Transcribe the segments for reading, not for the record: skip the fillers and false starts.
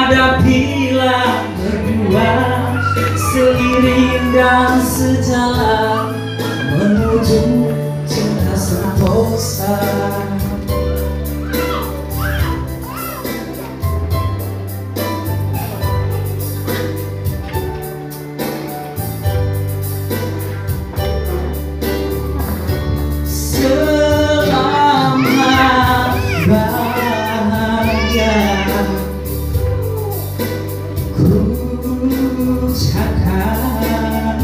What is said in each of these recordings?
Hadapilah berdua seiring dan sejalan menuju cinta sentosa. Selamat bahagia ucapkan,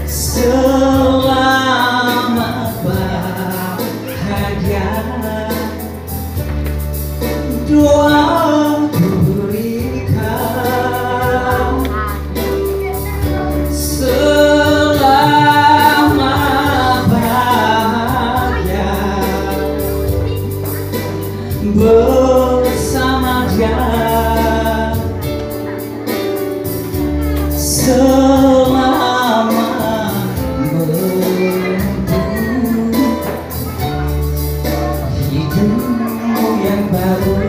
selamat bahagia doa berikan, selamat bahagia bersama dia. Selamat menempuh hidupmu yang baru.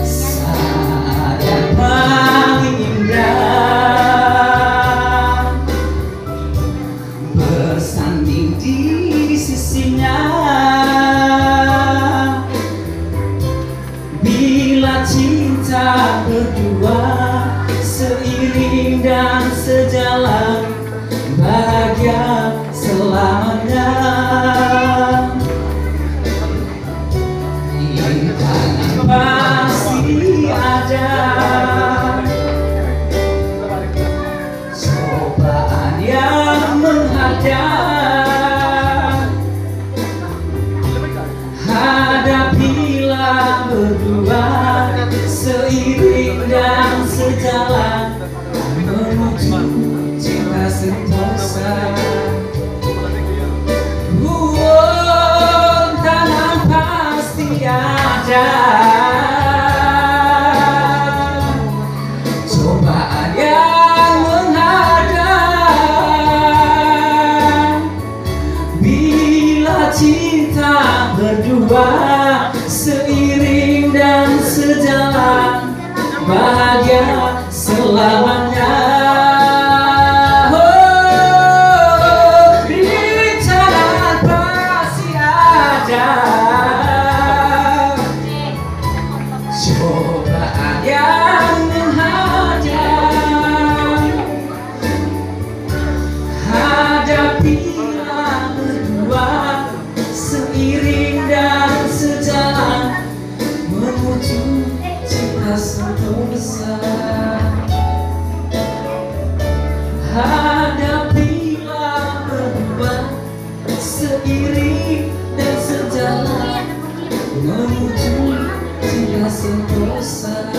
Saat yang paling indah bersanding di sisinya. Bila cinta berdua seiring dan sejalan bahagia selamanya. Rintangan pasti ada, cobaan yang menghadang. Hadapilah berdua seiring dan sejalan menuju cinta sentosa. Tantangan pasti ada, cobaan yang menghadang. Bila cinta berdua seiring dan sejalan bahagia selamanya. Rintangan pasti ada, cobaan yang menghadang. Hadapilah berdua seiring dan sejalan menuju cinta sentosa. Hadapilah berdua seiring dan sejalan menuju cinta sentosa.